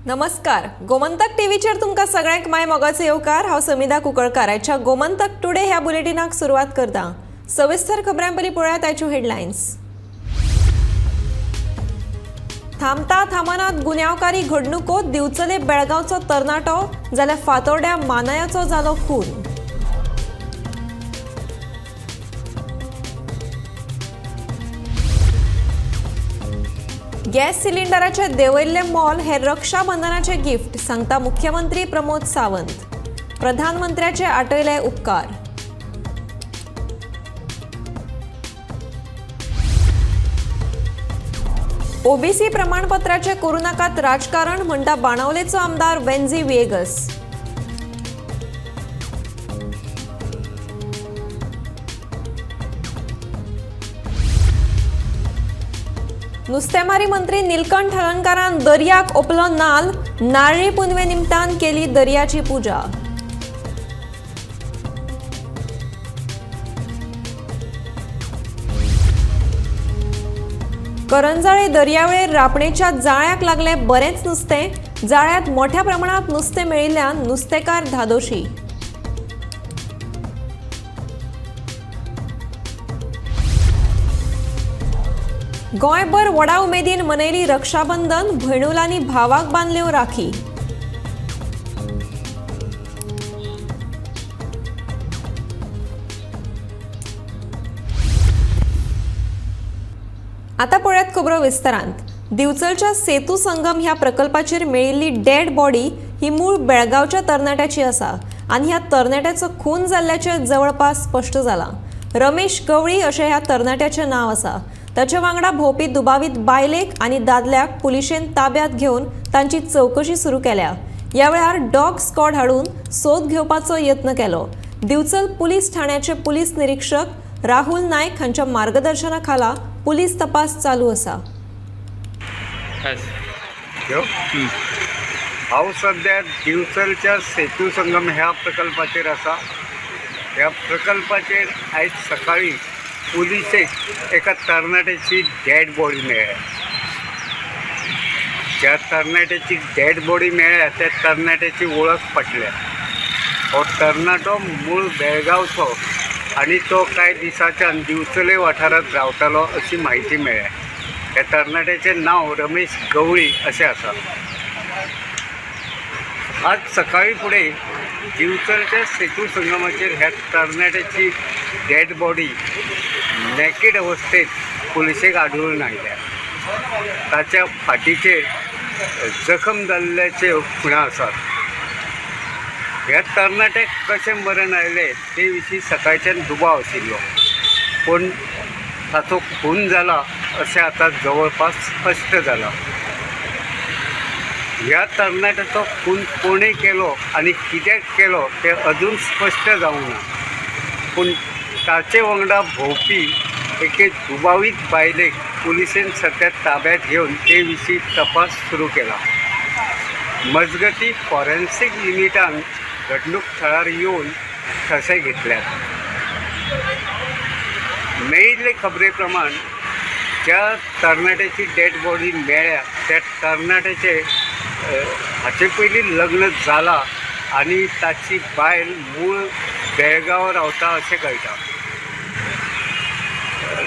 नमस्कार, गोमंतक टीव्हीचेर तुमकां सगळ्यांक माय मोगाचो येवकार। हांव समिधा कुंकळकार। आयच्या गोमंतक टुडे ह्या बुलेटिनाक सुरवात करता। सविस्तर खबरां पयलीं पळयात आयच्यो हेडलायन्स। थांबता थांबनात गुन्यांवकारी घडणुको, दिवचले बेळगांवचो तरणाटो, जाल्यार फातोर्ड्या मानयाचो जालो खून। गॅस सिलिंडराचे देंवयल्ले मोल हे रक्षाबंधनाचे गिफ्ट, सांगता मुख्यमंत्री प्रमोद सावंत। प्रधानमंत्र्याचे आटयले उपकार। ओबीसी प्रमाणपत्राचे करू नाकात राजकारण, म्हणटा बाणावलेचो आमदार वेन्झी विएगस। नुस्तेमारी मंत्री निलकंठ अलंकारान दर्याक ओपलो नाल, नारळी पुनवे निमतान केली दर्याची पुजा। करंजाळे दर्यावेळेर रापणेच्या जाळ्याक लागले बरेच नुस्तें, जाळ्यात मोठ्या प्रमाणात नुस्तें मेळिल्ल्यान नुस्तेकार धादोशी। गोंयभर व्हडा उमेदीन मनयली रक्षाबंधन, भयणुलांनी भावाक बांदल्यो राखी। आता पळयात खबरो विस्तारांत। दिवचलच्या सेतू संगम ह्या प्रकल्पाचेर मेळिल्ली डेड बॉडी ही मूळ बेळगांवच्या तरणाट्याची आसा आनी ह्या तरणाट्याचो खून जाल्ल्याचें जवळपास स्पश्ट जालां। रमेश गवळी अशें ह्या तरणाट्याचें नांव आसा। ताचे वांगडा भोंवपी दुबावीत बायलेक आनी दादल्याक पुलिशेन ताब्यांत घेवन तांची चवकशी सुरू केल्या। ह्या वेळार डॉग स्क्वॉड हाडून सोद घेवपाचो यत्न केलो। दिवचल पुलीस ठाण्याचे पुलीस निरीक्षक राहुल नायक हांच्या मार्गदर्शना खाला पुलीस तपास चालू आसा। हांव सध्या दिवचलच्या सेतू संगम ह्या प्रकल्पाचेर आसा। ह्या प्रकल्पाचेर आयज सकाळी पुलिसेक एका तरणाट्याची डेड बॉडी मेळ्ळ्या। ज्या तरणाट्याची डेड बॉडी मेळ्ळ्या त्या तरणाट्याची वळख पटल्या। हो तरणाटो मूळ बेळगांवचो आनी तो कांय दिसाच्यान दिवचले वाठारांत रावतालो अशी म्हायती मेळ्ळ्या। ह्या तरणाट्याचें नांव रमेश गवळी अशें आसा। आज सकाळी फुडें दिवचलच्या सेतू संगमाचेर ह्या तरणाट्याची डेड बॉडी नेकेड अवस्थेत पुलिशेक आढळून आयल्या। ताच्या फाटीचेर जखम जाल्ल्याचे खुणा आसात। ह्या तरणाट्याक कशें मरण आयलें ते विशीं सकाळच्यान दुबाव आशिल्लो, पूण ताचो खून जाला अशें आतां जवळपास स्पश्ट जालां। ह्या तरणाट्याचो खून कोणें केलो आनी कित्याक केलो तें अजून स्पश्ट जावंक ना, पूण ताचे वांगडा भोंवपी एके दुबावीत बायलेक पुलिशेन सध्या ताब्यांत घेवन ते विशीं तपास सुरू केला। मजगती फॉरेन्सीक युनिटान घडणूक थळार येवन ठसे घेतल्यात। मेळिल्ले खबरे प्रमाण ज्या तरणाट्याची डेड बॉडी मेळ्ळ्या त्या तरणाट्याचे हाचे पयलीं लग्न जालां आनी ताची बायल मूळ बेळगांव रावता अशें कळटा।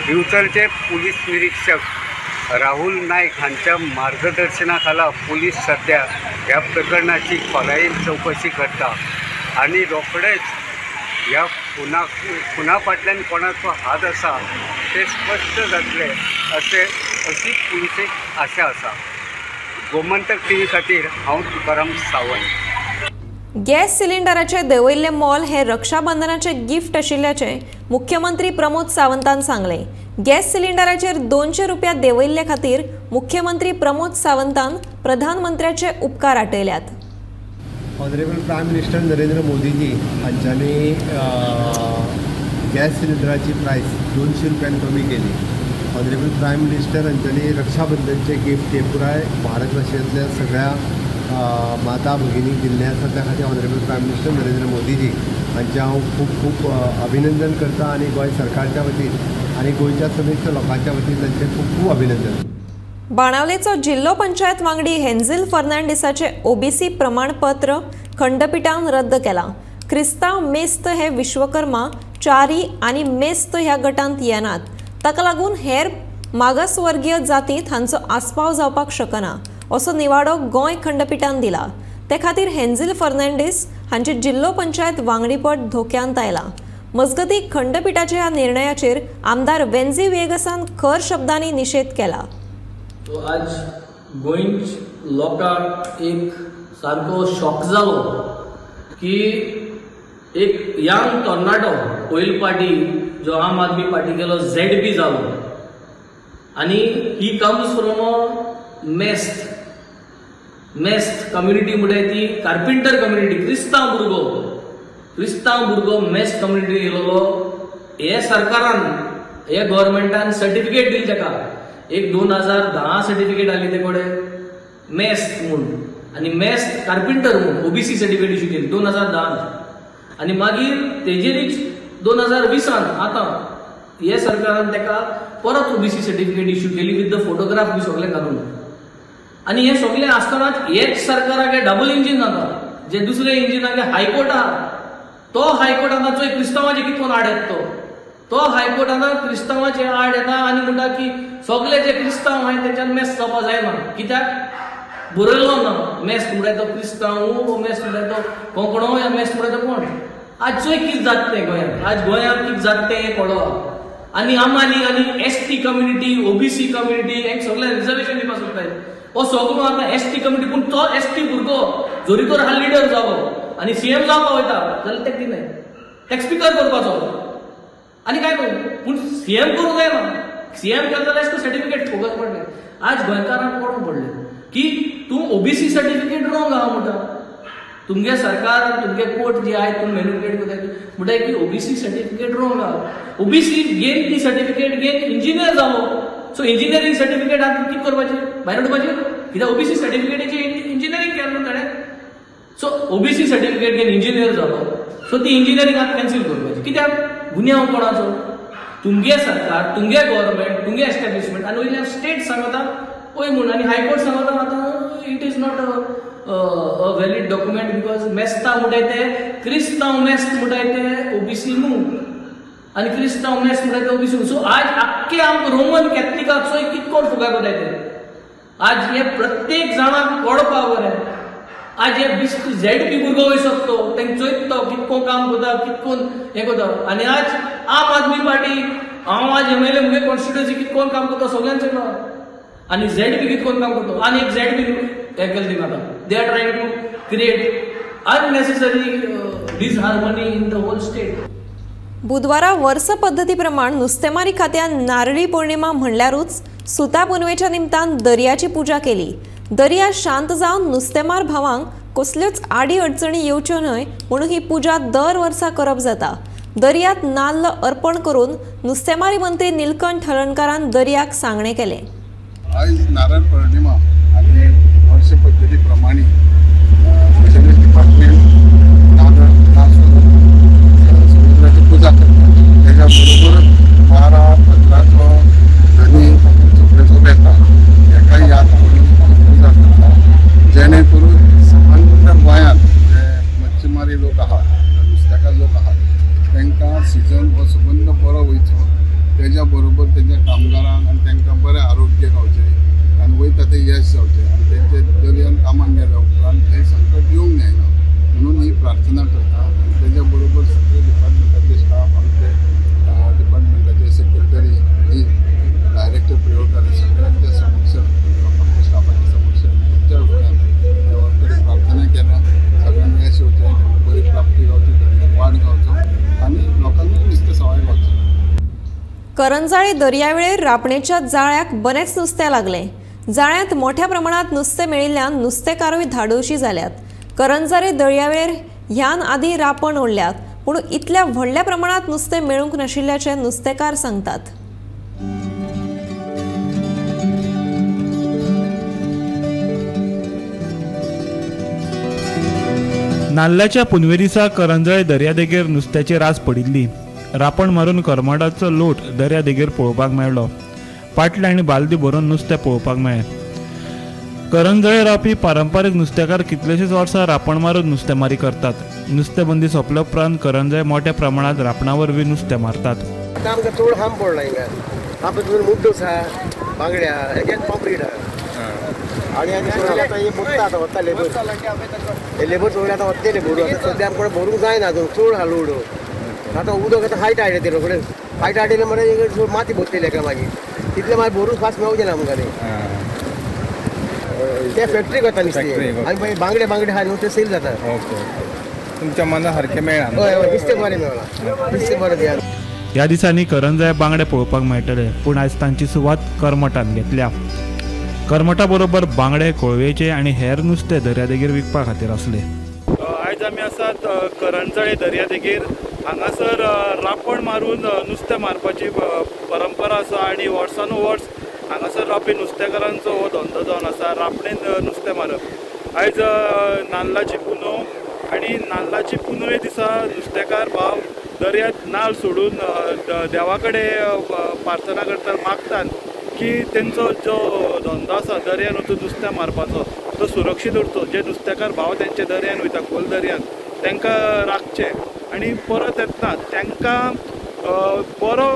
दिवचलचे पुलीस निरीक्षक राहुल नायक हांच्या मार्गदर्शना खाला पुलीस सध्या ह्या प्रकरणाची खोलायेन चवकशी करता आनी रोखडेच ह्या खुना फाटल्यान कोणाचो हात आसा ते स्पश्ट जातले अशी पुलिसेक आशा आसा। गोमंतक टीव्ही खातीर हांव तुकाराम सावंत। गॅस सिलिंडराचे देंवयल्ले मोल हे रक्षाबंधनाचे गिफ्ट आशिल्ल्याचे मुख्यमंत्री प्रमोद सावंतान सांगले। गॅस सिलिंडराचेर 200 रुपया देंवयल्ले खातीर मुख्यमंत्री प्रमोद सावंतान प्रधानमंत्र्याचे उपकार आटयल्यात। Honourable prime minister Narendra Modiji हांच्यांनी गॅस सिलिंडराची प्रायस 200 रुपयान कमी केली। ऑनरेबल प्रायम मिनिस्टर हांच्यांनी रक्षाबंधनचे गिफ्ट हे पुराय भारतवर्षांतल्या सगळ्या माता भगिनीक दिल्ले आसा। त्या खातीर honourable prime minister Narendra Modiji हांचे हांव खूब खूब अभिनंदन करता आनी गोंय सरकारच्या वतीन आनी गोंयच्या समेस्त लोकांच्या वतीन तांचें खूब खूब अभिनंदन। बाणावलेचो जिल्लो पंचायत वांगडी हेन्झिल फर्नांडिसाचे ओबीसी प्रमाणपत्र खंडपीठान रद्द केला। क्रिस्तांव मेस्त हे विश्वकर्मा, चारी आनी मेस्त ह्या गटांत येनात, ताका लागून हेर मागासवर्गीय जातींत हांचो आस्पाव जावपाक शकना असो निवाडो गोंय खंडपीठान दिला। ते खातीर हेन्झिल फर्नांडीस हांचे जिल्लो पंचायत वांगडीपद धोक्यांत आयला। मजगती खंडपीठाच्या ह्या निर्णयाचेर आमदार वेंझी वेगसान खर शब्दांनी निषेध केला। तो आज गोंयच लोकांक एक सारको शॉक जालो की एक यंग तरणाटो पयली पार्टी जो आम आदमी पार्टी केलो ZP जालो आनी ही कम्स फ्रॉम मेस्त कम्युनिटी म्हणटाय ती कार्पेंटर कम्युनिटी, क्रिस्तांव भुरगो मेस्त कम्युनिटी येयलो। हे सरकारान हे गव्हर्मेंटान सर्टिफिकेट दिली ताका, एक 2010 सर्टिफिकेट आली ते कडेन मेस्त म्हूण आनी मेस्त कार्पेंटर म्हूण ओबीसी सर्टिफिकेट इश्यू केली 2010 आनी मागीर तेजेरीच 2020 आतां हे सरकारान ताका परत ओबीसी सर्टिफिकेट इश्यू केली विथ द फोटोग्राफ बी सगळें घालून। आनी हे सगळें आसतनाच हेच सरकाराक डबल इंजीन जाता, जे दुसरे इंजिनाक हायकोर्ट आहा तो हायकोर्ट आतां चोय क्रिस्तांवाचे कितकोन आड येता तो हायकोर्ट आतां क्रिस्तांवाचे आड येता आनी म्हणटा की सगळे जे क्रिस्तांव आहाय तेच्यान मेस्त जावपा जायना, कित्याक बरयलो ना मेस्त म्हणटाय तो क्रिस्तांव, मेस्त म्हणटाय तो कोंकणो, या मेस्त म्हणटाय तो कोण। आज चोय कितें जाता तें गोंयांत, आज गोंयांत कितें जाता तें हें कळोवप आनी आमानी आनी ST कम्युनिटी, ओबीसी कम्युनिटी हेंक सगळ्यांक रिजर्वेशन दिवपाक सोदताय। हो सगळो आतां ST कम्युनिटी, पूण तो ST भुरगो जोरी तर हा लिडर जालो आनी CM जावपा वयता जाल्यार तेका दिनाय, तेका स्पीकर करपाचो आनी काय करूं, पूण CM करूंक जायना। CM केलो जाल्यार एसको सर्टिफिकेट फुकट पडलें। आज गोंयकारांक कळूंक पडलें की तूं ओबीसी सर्टिफिकेट रॉंग आहा म्हणटा, तुमगे सरकार तुमगे कोर्ट जे आहाय तुम्ही मॅनिपुलेट करताय म्हणटाय की ओबीसी सर्टिफिकेट रॉंग आहा। ओबीसी गेन ती सर्टिफिकेट गेन इंजिनियर जालो, सो इंजिनियरिंग सर्टिफिकेट आतां कितें करपाचें, भायर उडोवपाचें, कित्याक ओबीसी सर्टिफिकेटीचे इंजिनियरिंग केलें न्हू ताणें। सो ओबीसी सर्टिफिकेट घेवन इंजिनियर जालो, सो ती इंजिनियरिंग आतां कॅन्सील करपाची, कित्याक गुन्यांव कोणाचो, तुमगे सरकार, तुमगे गव्हर्मेंट, तुमगे एस्टॅब्लिशमेंट आनी वयल्यान स्टेट सांगता पळय म्हूण आनी हायकोर्ट सांगता आतां it is not a valid document because Mesta म्हणटाय ते क्रिस्तांव मेस्त म्हणटाय ते ओबीसी न्हू आनी क्रिस्तांव मेस्त म्हणटाय ते ओबीसी न्हू। सो आज आख्खे आमकां रोमन कॅथलिकाक चोय कितकोन फुगाय कोताय ते, आज हे प्रत्येक जाणाक कळपाक बरें। आज हे ZP भुरगो वय शकतो तेंक चोयता कितकोन काम करता, कितकोन हें करता आनी आज आम आदमी पार्टी हांव आज MLA मुगे कॉन्स्टिट्युएन्सी कितकोन काम करता सगळ्यांक चोयता आनी ZP कितकोन काम करता आनी एक ZP हें केलें दिना they are trying to create unnecessary disharmony in the whole state. बुधवारा वर्स पद्दती प्रमाण नुस्तेमारी खात्यान नारळी पौर्णिमा म्हणल्यारूच सुता पुनवेच्या निमतान दर्याची पुजा केली। दर्या शांत जावन नुस्तेमार भावांक कसल्योच आडी अडचणी येवच्यो न्हय म्हणून ही पुजा दर वर्सा करप जाता। दर्यात नाल्ल अर्पण करून नुस्तेमारी मंत्री निलकंठ हळर्णकारान दर्याक सांगणे केले। आज नारळ पौर्णिमा आणि वर्ष पद्धती प्रमाणे फिशरीज डिपार्टमेंट समुद्राची पूजा करतात, त्याच्याबरोबर 12-15 धनी चुकड्याचो बेता एका याद करून पूजा करतात, जेणे करून समग्र गोंयांत जे मच्छीमारी लोक आहात, नुस्तेकार लोक आहात तांकां सिजन हो संबंद बरो वयचो, तेज्या बरोबर तेज्या कामगारांक आनी तांकां बरें आरोग्य गावचें आनी वयता ते यश जावचें आनी तेंचे दर्यान कामाक गेल्या उपरांत थंय संकट येवंक जायना म्हणून ही प्रार्थना करता। आनी तेज्या बरोबर सगळे डिपार्टमेंटाचे स्टाफ, आमचे डिपार्टमेंटाचे सेक्रेटरी, ही डायरेक्टर प्रयोगकारी सगळ्यांच्या समक्ष, आमच्या स्टाफाच्या समक्ष तेंच्या फुड्यान देवा कडेन प्रार्थना केल्या सगळ्यांक यश येवचें, बरी प्राप्ती गावची, धंद्याक वाड गावचो आनी लोकांनी नुस्तें सवाय गावचें। करंजाळी दर्यावेळेर रापणेच्या जाळ्याक बरेच नुस्तें लागलें। जाळ्यांत मोठ्या प्रमाणात नुस्तें मेळिल्ल्यान नुस्तेकारूय धाडोशी जाल्यात। करंजाळे दर्यावेळेर ह्यान आदी रापण ओडल्यात, पूण इतल्या व्हडल्या प्रमाणात नुस्तें मेळूंक नाशिल्ल्याचे नुस्तेकार सांगतात। नाल्लाच्या पुनवे दिसा करंजाळे दर्यादेगेर नुस्त्याची रास पडिल्ली। रापण मारून करमाटाचो लोट दर्यादेगेर पळोवपाक मेळ्ळो। पाटले आनी बालदी भरून नुस्तें पळोवपाक मेळ्ळें. करंजळे रावपी पारंपारीक नुस्तेकार कितलेशींच वर्सां रापण मारून नुस्तेमारी करतात. नुस्तेबंदी सोंपल्या उपरांत करंजळे मोठ्या प्रमाणात रापणा वरवीं नुस्तें मारतात. आतां आमकां चड हाम पडला हिंगा. आपण तितून मुड्डूस आहा, बांगड्या, हेजेच पॉपरीट आहा. आनी आतां हे भरता आतां वता लेबर. हे लेबर सगळे आतां वतले भरू. आतां सद्या आमकां भरूंक जायना आजून, चड आहा लोड. आतां उदक आतां हायट हाडले रोखडें. हायट हाडले म्हळ्यार माती भरतली एका मागीर. तितले मागीर भरूंक फास्ट मेळचें ना आमकां ते फॅक्टरीक वता नुस्तें. आनी मागीर बांगडे आहा न्हू ते सेल जाता. तुमच्या मना सारकें मेळ्ळा. हय नुस्तें बरें मेळ्ळां. नुस्तें बरें दिया. ह्या दिसांनी करंजळे बांगडे पळोवपाक मेळटले, पूण आयज तांची सुवात करमटान घेतल्या. करमटा बरोबर बांगडे, कोळवेचे आनी हेर नुस्तें दर्यादेगेर विकपा खातीर आसले. आयज आमी आसात करंजळे दर्यादेगेर. हांगासर रापण मारून नुस्तें मारपाची परंपरा आसा आनी वर्सानुवर्स हांगासर रावपी नुस्तेकारांचो हो धंदो जावन आसा, रापणेन नुस्तें मारप. आयज नाल्लाची पुनव आनी नाल्लाची पुनवे दिसा नुस्तेकार भाव दर्यांत नाल्ल सोडून देवा कडेन प्रार्थना करतात, मागतात की तेंचो जो धंदो आसा दर्यान वचून नुस्तें मारपाचो तो सुरक्षीत उरचो. जे नुस्तेकार भाव तेंचे दर्यान वयता, खोल दर्यान, तांकां राखचे आनी परत येतना तांकां बरो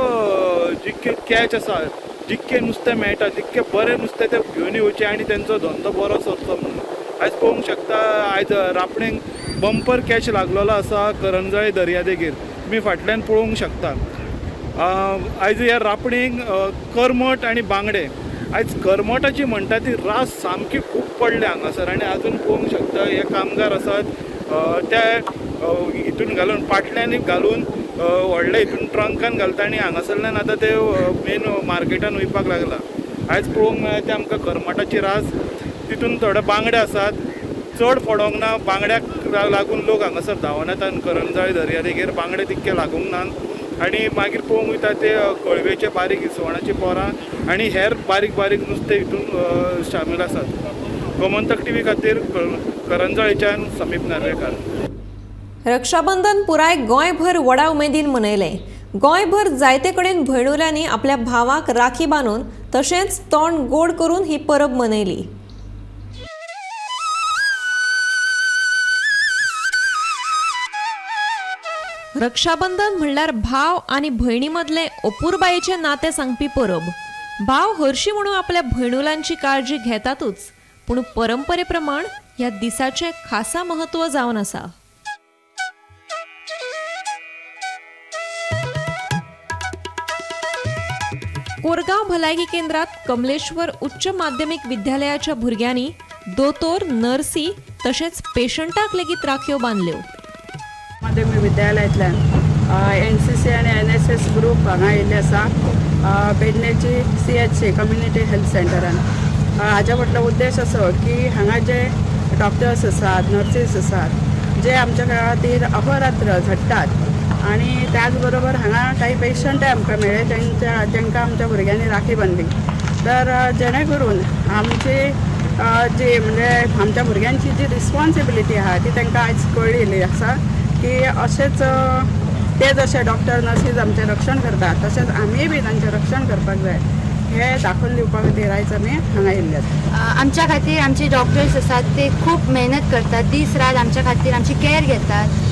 जितके कॅच आसा, जितके नुस्तें मेळटा तितके बरें नुस्तें ते घेवन येवचें आनी तेंचो धंदो बरो सरचो म्हणून. आयज पळोवंक शकता आयज रापणेक बंपर कॅच लागलेलो आसा करंजळे दर्यादेगेर. तुमी फाटल्यान पळोवंक शकता. आयज ह्या रापणेक करमट आनी बांगडे. आयज करमटाची म्हणटा ती रास सामकी खूब पडल्या हांगासर आनी आजून पळोवंक शकता हे कामगार आसात ते हितून घालून पाटल्यांनी घालून व्हडले हितून ट्रंकान घालता आनी हांगासरल्यान आतां ते मेन मार्केटान वयपाक लागला. आयज पळोवंक मेळटा ते आमकां करमटाची रास. तितून थोडे बांगडे आसात, चड पडोंक ना. बांगड्याक लागून लोक हांगासर धांवन येतात करंजळे दर्यादेगेर. बांगडे तितके लागूंक नात आनी मागीर पळोवंक वयता ते कळवेचे बारीक इसवणाची पोरां आनी हेर बारीक बारीक नुस्तें हितून शामील आसात. गोमंतक टीव्ही खातीर करंजळेच्यान समीप नार्वेकार. रक्षाबंधन पुराय गोंयभर व्हडा उमेदीन मनयलें. गोंयभर जायते कडेन भयणुल्यांनी आपल्या भावाक राखी बांदून तशेंच तोंड गोड करून ही परब मनयली. रक्षाबंधन म्हणल्यार भाव आनी भयणी मदलें अपुरबायेचें नातें सांगपी परब. भाव हरशीं म्हणून आपल्या भयणुल्यांची काळजी घेतातूच, पूण परंपरे प्रमाण ह्या दिसाचें खासा महत्व जावन आसा. कोरगांव भलायकी केंद्रात कमलेश्वर उच्च माध्यमीक विद्यालयाच्या भुरग्यांनी दोतोर, नर्सी तशेंच पेशंटाक लेगीत राखयो बांदल्यो. माध्यमिक विद्यालयातल्यान NCC आणि NSS ग्रुप हांगा येयल्ले आसा पेडणेची CHC कम्युनिटी हेल्थ सेंटरान. हाच्या फाटलो उद्देश असो की हांगा जे डॉक्टर्स आसात, नर्सीस आसात, जे आमच्या खातीर अहोरात्र झडटात आणि त्याचबरोबर हांगा काही पेशंटय आमकां मेळ्ळे तांकां आमच्या भुरग्यांनी राखी बांदली. तर जेणे करून आमची जी म्हणजे आमच्या भुरग्यांची जी रिस्पॉन्सिबिलिटी आहा ती तांकां आयज कळिल्ली आसा की अशेंच ते जशे डॉक्टर नर्सीज आमचें रक्षण करतात तशेंच आमी बी तांचें रक्षण करपाक जाय हे दाखोवन दिवपा खातीर आयज आमी हांगा येयल्ले आसा. आमच्या खातीर आमचे डॉक्टर्स आसात ते खूब मेहनत करतात, दीस रात आमच्या खातीर आमची केअर घेतात.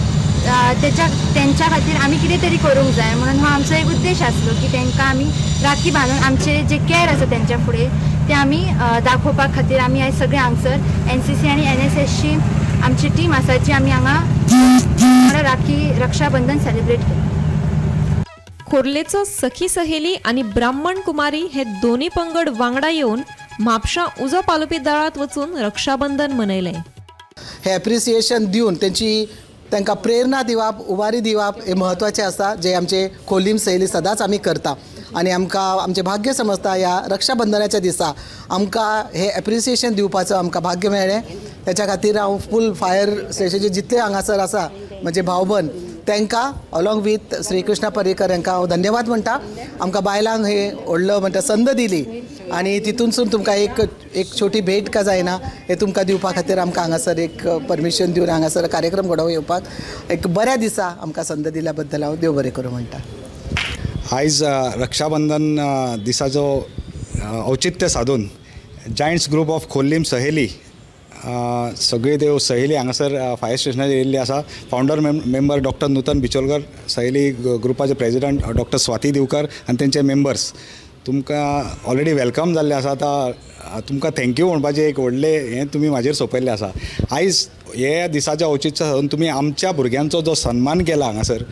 तेंच्या खातीर आमी कितें तरी करूंक जाय म्हणून हो आमचो एक उद्देश आसलो की तांकां आमी राखी बांदून आमचे जे केअर आसा तेंच्या फुडें ते आमी दाखोवपा खातीर आमी आयज सगळे हांगसर NCC आणि NSSची आमची टीम आसा जी आमी हांगा राखी रक्षाबंधन सेलिब्रेट केली. खोर्लेचो सखी सहेली आणि ब्राह्मण कुमारी हे दोन्ही पंगड वांगडा येवन म्हापशां उजो पालोवपी दळांत वचून रक्षाबंधन मनयलें. हे एप्रिसिएशन दिवन तांकां प्रेरणा दिवप, उबारी दिवप हे म्हत्वाचें आसा, जे आमचे खोलीम सैली सदांच आमी करता. आनी आमकां आमचें भाग्य समजता ह्या रक्षाबंधनाच्या दिसा आमकां हे एप्रिसिएशन दिवपाचो आमकां भाग्य मेळ्ळें. त्याच्या खातीर हांव फूल फायर स्टेशनाचे जितले हांगासर आसा म्हणजे भावबंद तांकां अलॉंग विथ श्री कृष्णा पर्रीकर हांकां हांव धन्यवाद म्हणटा. आमकां बायलांक हे व्हडलो म्हणटा संद दिली आनी तितूनसून तुमकां एक छोटी भेट का जायना हे तुमकां दिवपा खातीर आमकां हांगासर एक परमिशन दिवन हांगासर कार्यक्रम घडोवन येवपाक एक बऱ्या दिसा आमकां संद दिल्या बद्दल हांव देव बरें करूं म्हणटा. आयज रक्षाबंधन दिसाचो औचित्य साधून जायंट्स ग्रुप ऑफ खोर्लीम सहेली सगळी त्यो सहेली हांगासर फायर स्टेशनार येयल्ली आसा. फाउंडर मेंबर डॉक्टर नूतन बिचोलकर, सहेली ग्रुपाचे प्रेसिडेंट डॉक्टर स्वाती दिवकर आनी तेंचे मेंबर्स तुमकां ऑलरेडी वेलकम जाल्ले आसा. आतां तुमकां थँक्यू म्हणपाचें एक व्हडलें हें तुमी म्हाजेर सोंपयल्लें आसा. आयज हे दिसाच्या औचित्य साधून तुमी आमच्या भुरग्यांचो जो सन्मान केला हांगासर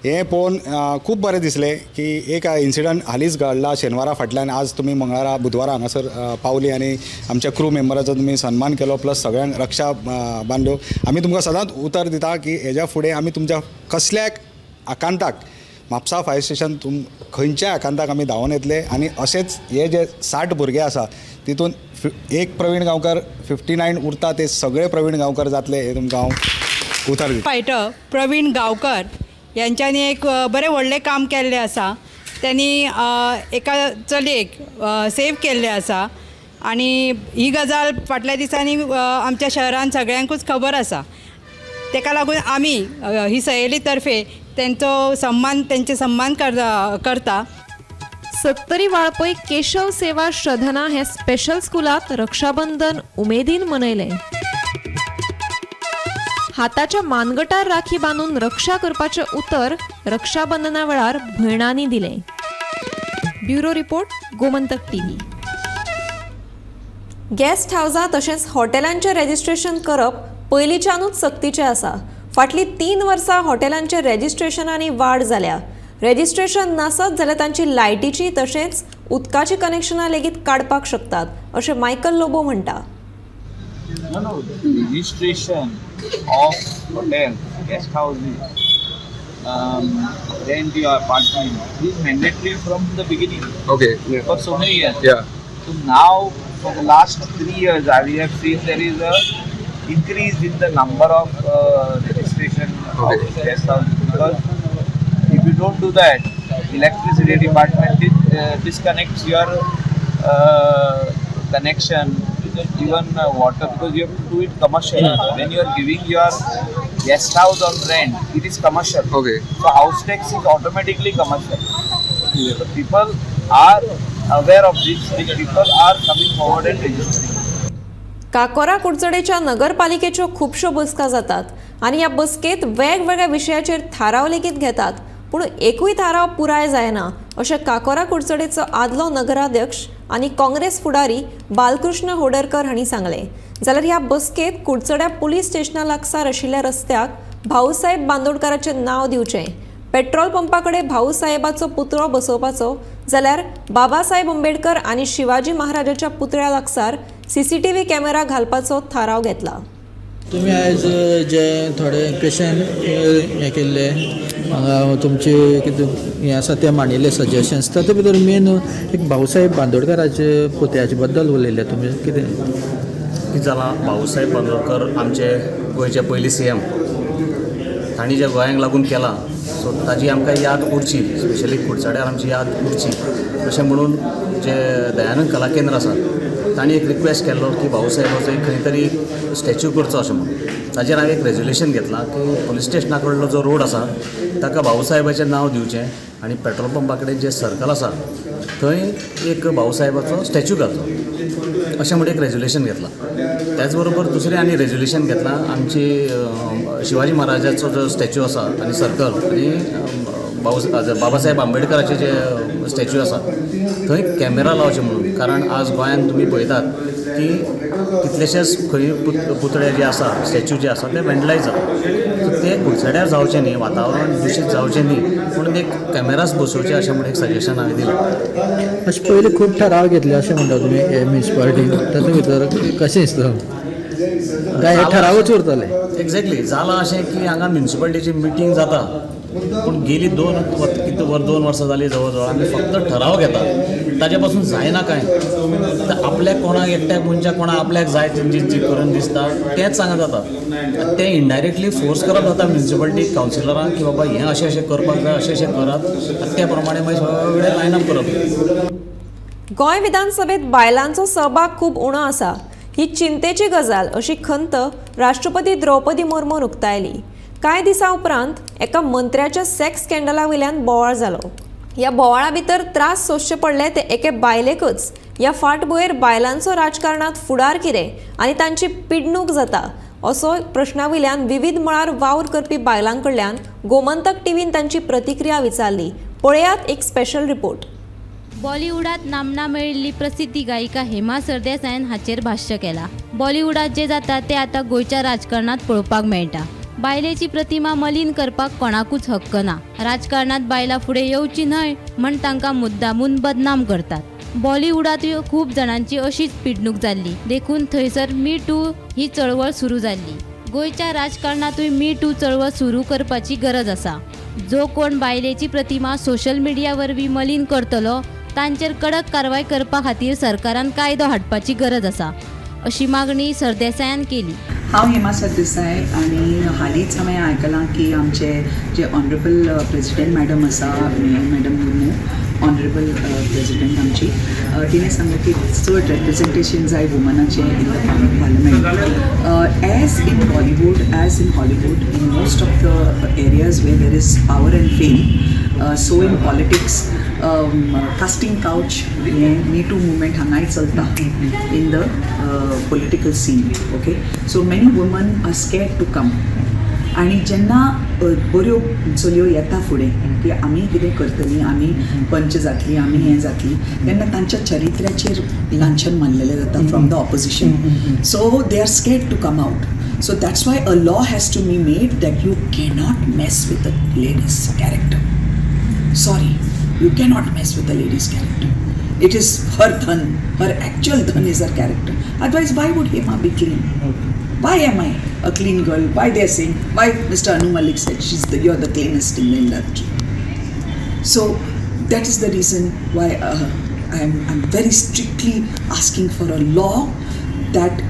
हें पळोवन खूब बरें दिसलें की एक इन्सिडंट हालींच घडला शेनवारा फाटल्यान. आज तुमी मंगळारा बुधवारा हांगासर पावली आनी आमच्या क्रू मेंबराचो तुमी सन्मान केलो, प्लस सगळ्यांक रक्षा बांदल्यो. आमी तुमकां सदांच उतर दिता की हेज्या फुडें आमी तुमच्या कसल्याक आकांताक म्हापसा फायर स्टेशन खंयच्याय आकांताक आमी धांवन येतले. आनी अशेंच हे जे 60 भुरगे आसा तितून एक प्रवीण गांवकर 59 उरता ते सगळे प्रवीण गांवकर जातले हे तुमकां हांव उतर दिता. फायटर प्रवीण गांवकर यांच्यानी एक बरें व्हडलें काम केल्लें आसा. त्यांनी एका चलयेक सेव केल्लें आसा आनी ही गजाल फाटल्या दिसांनी आमच्या शहरान सगळ्यांकूच खबर आसा. तेका लागून आमी ही सहेली तर्फे तेंचे सन्मान करता. 70 वाळपय केशव सेवा श्रधना हे स्पेशल स्कुलात रक्षाबंधन उमेदीन मनयलें. हाताच्या मानगटार राखी बांदून रक्षा करपाचे उतर रक्षाबंधना वेळार भयणांनी दिलें. Bureau report, Gomantak TV. Guest हावसां तशेंच हॉटेलांचें रजिस्ट्रेशन करप पयलींच्यानूच सक्तीचें आसा. फाटलीं 3 वर्सां हॉटेलांचे रजिस्ट्रेशनांनी वाड जाल्या. रजिस्ट्रेशन नासत जाल्यार तांची लायटीची तशेंच उदकाची कनेक्शनां लेगीत काडपाक शकतात अशें मायकल लोबो म्हणटा. No, registration of hotel, guest houses, rent your apartment is mandatory from the beginning. Okay. For so many years. Yeah. So now, for the last 3 years, we have seen there is a increase in the number of registration of guest houses, because if you don't do that, electricity department disconnects your connection. Even water, because you have to do it commercial. When you are giving your guest house on rent, it is commercial. Okay. So house tax is automatically commercial. So people are aware of this. People are coming forward and registering. काकोरा कुडचडेच्या नगरपालिकेच्यो खुबश्यो बसका जातात आनी ह्या बसकेत वेगवेगळ्या विशयाचेर थाराव लेगीत घेतात. पूण एकूय थाराव पुराय जायना अशें काकोरा कुडचडेचो आदलो नगराध्यक्ष आनी काँग्रेस फुडारी बालकृष्ण होडरकर हांणी सांगलें. जाल्यार ह्या बसकेत कुडचड्या पुलीस स्टेशना लागसार आशिल्ल्या रस्त्याक भाऊसाहेब बांदोडकराचें नांव दिवचें, पेट्रोल पंपा कडेन भाऊसाहेबाचो पुतळो बसोवपाचो, जाल्यार बाबासाहेब आंबेडकर आनी शिवाजी महाराजाच्या पुतळ्या लागसार CCTV कॅमेरा घालपाचो थाराव घेतला. तुम्ही आज जे थोडे क्वेश्चन हे केल्ले हांगा तुमचे कितें हें आसा तें मांडिल्ले सजेशन्स, तातूंत भितर मेन एक भाऊसाहेब बांदोडकराचे पुतळ्याचे बद्दल उलयले. तुमी कितें जालां? भाऊसाहेब बांदोडकर आमचे गोंयचे पयली CM. तांणी जे गोंयांक लागून केलां सो ताजी आमकां याद उरची, स्पेशली कुडचड्यार आमची याद उरची. तशें म्हणून जे दयानंद कला केंद्र आसा तांणी एक रिक्वेस्ट केल्लो की भाऊसाहेबाचो एक खंय तरी स्टॅच्यू करचो अशें म्हणून. ताजेर हांवें एक रेजोल्युशन घेतलां की पुलीस स्टेशना कडलो जो रोड आसा ताका भाऊसाहेबाचें नांव दिवचें आनी पेट्रोल पंपा कडेन जे सर्कल आसा थंय एक भाऊसाहेबाचो स्टॅच्यू घालचो अशें म्हणून एक रेजोल्युशन घेतलां. त्याच बरोबर दुसरें आनी रेजोल्युशन घेतलां आमची शिवाजी महाराजाचो जो स्टॅच्यू आसा आनी सर्कल आनी बाबासाहेब आंबेडकराचे जे स्टॅच्यू आसा थंय कॅमेरा लावचे म्हणून. कारण आज गोंयांत तुमी पळयतात की कितलेशेच खंय पुतळे जे आसा स्टॅच्यू जे आसा ते वेंडलायज जाता. सो ते कुडचड्यार जावचें न्ही, वातावरण दुशीत जावचें न्ही म्हणून एक कॅमेराज बसोवचे अशें म्हणून एक सजेशन हांवें दिलां. अशें पयलीं खूब थाराव घेतले अशें म्हणटा तुमी हे म्युनिसिपालिटीन, तातूंत भितर कशें दिसता काय हे थारावच उरतले? एक्झॅक्टली जालां अशें की हांगा म्युनिसिपालिटीची मिटींग जाता पूण गेली 2 वर्सां जालीं जवळ जवळ आमी फक्त ठराव घेता, ताजे पासून जायना कांय. तर आपल्याक कोणाक एकट्याक मनशाक कोणाक आपल्याक जाय जी करून दिसता तेंच सांगत जाता. ते इनडायरेक्टली फोर्स करप जाता म्युनिसिपालिटी कावन्सिलरांक की बाबा हें अशें अशें करपाक जाय, अशें करात, त्या प्रमाणे मागीर सगळें लायनअप करप. गोंय विधानसभेत बायलांचो सहभाग खूब उणो आसा ही चिंतेची गजाल अशी खंत राष्ट्रपती द्रौपदी मुर्मून उक्तायली. कांय दिसां उपरांत एका मंत्र्याच्या सेक्स स्कॅन्डला वयल्यान बोवाळ जालो. ह्या बोवाळा भितर त्रास सोंसचे पडले ते एके बायलेकच. ह्या फाटभुंयेर बायलांचो राजकारणात फुडार कितें आनी तांची पिडणूक जाता असो प्रश्नावयल्यान विविध मळार वावर करपी बायलां कडल्यान गोमंतक टीव्हीन तांची प्रतिक्रिया विचारली. पळयात एक स्पेशल रिपोर्ट. बॉलिवूडात नामना मेळिल्ली प्रसिद्धी गायिका हेमा सरदेसायान हाचेर भाश्य केला. बॉलिवूडात जे जाता ते आता गोंयच्या राजकारणात पळोवपाक मेळटा. बायलेची प्रतिमा मलीन करपाक कोणाकूच हक्क ना. राजकारणात बायलां फुडें येवची न्हय म्हण तांकां मुद्दामून बदनाम करतात. बॉलिवूडांतूय खूब जाणांची अशीच पिडणूक जाल्ली. देखून थंयसर मी टू ही चळवळ सुरू जाल्ली. गोंयच्या राजकारणातूय मी टू चळवळ सुरू करपाची गरज आसा. जो कोण बायलेची प्रतिमा सोशल मिडिया वरवीं मलीन करतलो तांचेर कडक कारवाय करपा खातीर सरकारान कायदो हाडपाची गरज आसा अशी मागणी सरदेसायान केली. हांव हेमा सरदेसाय आनी हालींच हांवें आयकलां की आमचे जे ऑनरेबल प्रेसिडेंट मॅडम आसा मॅडम मुर्मू ऑनरेबल प्रेसिडेंट आमची तिणें सांगलें की चड रेप्रेजेंटेशन जाय वुमनाचें in the parliament. As in Bollywood as in Hollywood in most of the areas where there is power and fame so in politics casting couch me too movement हांगाय चलता in the political scene. Okay so many woman are scared to come आनी जेन्ना बऱ्यो चलयो येता फुडें की आमी कितें करतलीं आमी पंच जातलीं आमी हें जातलीं तेन्ना तांच्या चरित्र्याचेर लांछन मारलेलें जाता from the opposition. So they are scared to come out. So that's why a law has to be made that you cannot mess with a lady's character. Sorry, you cannot mess with a lady's character. It is her dhan, her actual dhan is her character. Otherwise, why would Hema be clean? Why am I a clean girl? Why they're saying, why Mr. Anu Malik said you're the cleanest in the industry. So that is the reason why I'm very strictly asking for a law that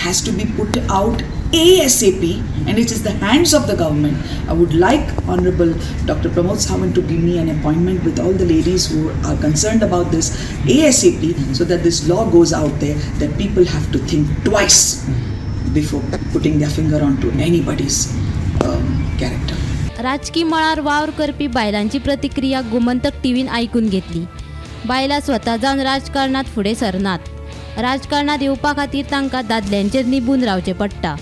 has to be put out ASAP, and it is the hands of the government. I would like Honorable Dr. Pramod Sawant to give me an appointment with all the ladies who are concerned about this ASAP, so that this law goes out there that people have to think twice before putting their finger onto anybody's character. राजकीय मळार वावर करपी बायलांची प्रतिक्रिया गोमंतक टीव्हीन ऐकून घेतली. बायलां स्वता जावन राजकारणात फुडें सरनात. राजकारणात येवपा खातीर तांकां दादल्यांचेर निबून रावचें पडटा.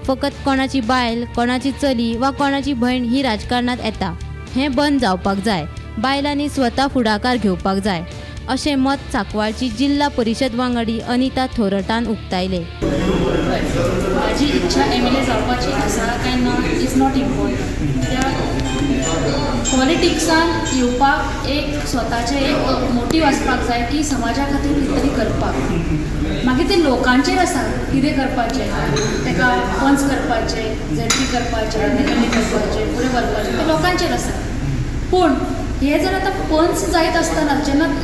फकत कोणाची बायल कोणाची चली वा कोणाची भयण ही राजकारणात येता हें बंद जावपाक जाय. बायलांनी स्वता फुडाकार घेवपाक जाय अशें मत सांकवाळची जिल्हा परिशद वांगडी अनिता थोरटान उक्तायलें. माझी इच्छा MLA जावपाची आसा काय ना इज नॉट इम्पॉर्टंट. त्या पॉलिटिक्सान येवपाक एक स्वताचें एक मोटीव आसपाक जाय की समाजा खातीर कितें तरी करपाक. मागीर ते लोकांचेर आसा कितें करपाचें. तेका पंच करपाचें ZP करपाचें MLA करपाचें फुडें व्हरपाचें ते लोकांचेर आसा. पूण हे जर आतां पंच जायत आसतना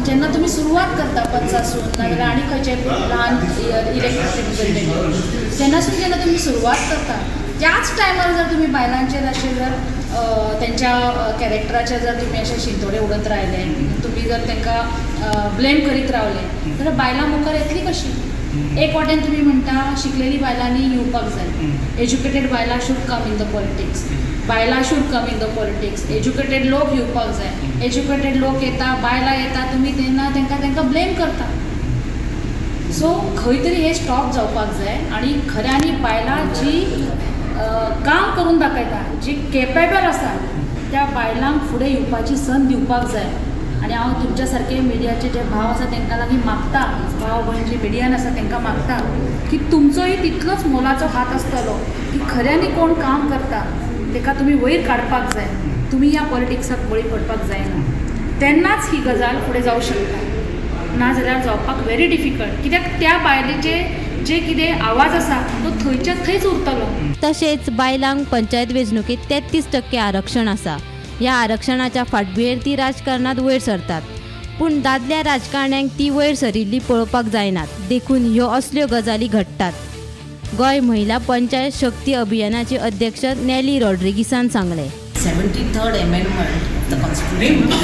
जेन्ना तुमी सुरवात करता पंचासून नाजाल्यार आनी खंयचे ल्हान इलेक्टेड रिप्रेझेंटेटिव्ह जेन्ना तुमी सुरवात करता त्याच टायमार जर तुमी बायलांचेर अशें जर तेंच्या कॅरेक्टराचेर जर तुमी अशें शिंतोडे उडत रावले तुमी जर तांकां ब्लेम करीत रावले जाल्यार बायलां मुखार येतली कशी. एक वाटेन तुमी म्हणटा शिकलेली बायलांनी येवपाक जाय. एज्युकेटेड बायलां should come in the politics. बायलां should come in the politics. Educated लोक येवपाक जाय. एज्युकेटेड लोक येता बायलां येता तुमी तेन्ना तांकां ब्लेम करता. सो खंय तरी हे स्टॉप जावपाक जाय आनी खऱ्यांनी बायलां जी काम करून दाखयता जी केपेबल आसा त्या बायलांक फुडें येवपाची संद दिवपाक जाय. आनी हांव तुमच्या सारके मिडियाचे जे भाव आसा तांकां लागीं मागता भाव भयण जे मिडियान आसा तांकां मागता की तुमचोय तितलोच मोलाचो हात आसतलो की खऱ्यांनी कोण काम करता ताका तुमी वयर काडपाक जाय. तुमी ह्या पॉलिटिक्साक बळी पडपाक जायना. तेन्नाच ही गजाल फुडें जावं शकता. नाजाल्यार जावपाक व्हेरी डिफिकल्ट. कित्याक त्या बायलेचे जे कितें आवाज आसा तो थंयच्या थंयच उरतलो. तशेंच बायलांक पंचायत वेंचणुकेंत 33% आरक्षण आसा. ह्या आरक्षणाच्या फाटभुंयेर ती राजकारणात वयर सरतात. पूण दादल्या राजकारण्यांक ती वयर सरिल्ली पळोवपाक जायनात. देखून ह्यो असल्यो गजाली घडटात. गोंय महिला पंचायत शक्ती अभियानाचे अध्यक्ष नेली रॉड्रिगीसान सांगले. 73rd amendment of the Constitution.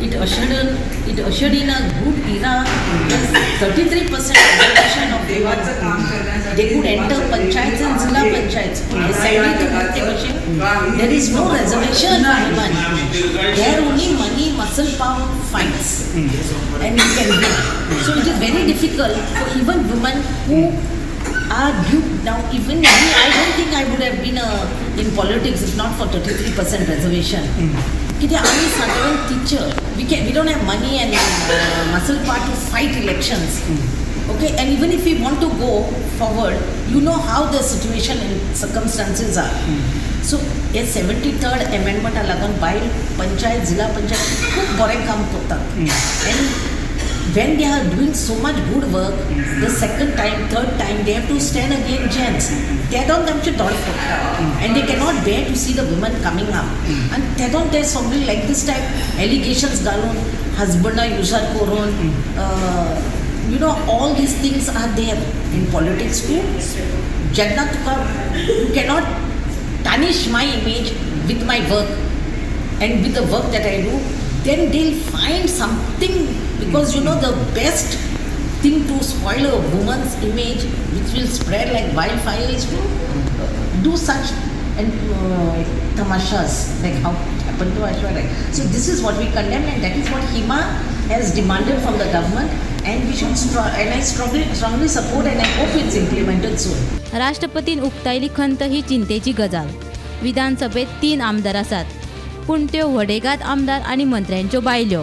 It ushered in a good era when 33% reservation of women they could enter panchayats and zilla panchayats. There is no reservation for women. There only muscle power fights and you can win. So it is very difficult for even women who are duped. Now even me, I don't think I would have been in politics if not for 33% reservation. कित्याक आमी साधारण teacher, we don't have money and muscle power to fight elections. Okay, and even if we want to go forward, you know how the situation and circumstances are. So a 73rd amendment लागून बायल पंचायत जिल्हा पंचायत खूब बरें काम करतात. And when they are doing so much good work, the second time, third time, they have to stand against gents. They don't आमचे दोळ पडटा, and they cannot bear to see the women coming up. And they don't they somebody like this type allegations घालून husband use करून. You know, all these things are there in politics too. Jagna tuka, you cannot tarnish my image with my work and with the work that I do. Then they'll find something, because you know the best thing to spoil a woman's image, which will spread like wildfire, is to do such and tamashas like how it happened to Aishwarya. So this is what we condemn, and that is what HEMA has demanded from the government. And we should and I strongly support, and I hope it's implemented soon. राष्ट्रपतीन उक्तायली खंत ही चिंतेची गजाल. विधानसभेत 3 आमदार आसात, पूण त्यो वडेगात आमदार आनी मंत्र्यांच्यो बायल्यो.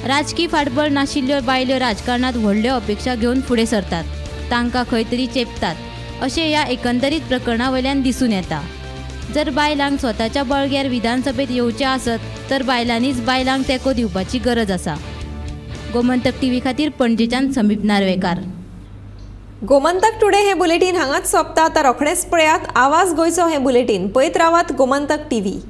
राजकीय फाटबळ नाशिल्ल्यो बायल्यो राजकारणात व्हडल्यो अपेक्षा घेवन फुडें सरतात, तांकां खंय तरी चेपतात, अशें ह्या एकंदरीत प्रकरणा वयल्यान दिसून येता. जर बायलांक स्वताच्या बळग्यार विधानसभेत येवचें आसत तर बायलांनीच बायलांक तेंको दिवपाची गरज आसा. गोमंतक टीव्ही खातीर पणजेच्यान समीप नार्वेकार. गोमंतक टुडे हे बुलेटिन हांगाच सोंपता. आता रोखडेच पळयात आवाज गोंयचो हे बुलेटिन. पळयत रावात गोमंतक टीव्ही.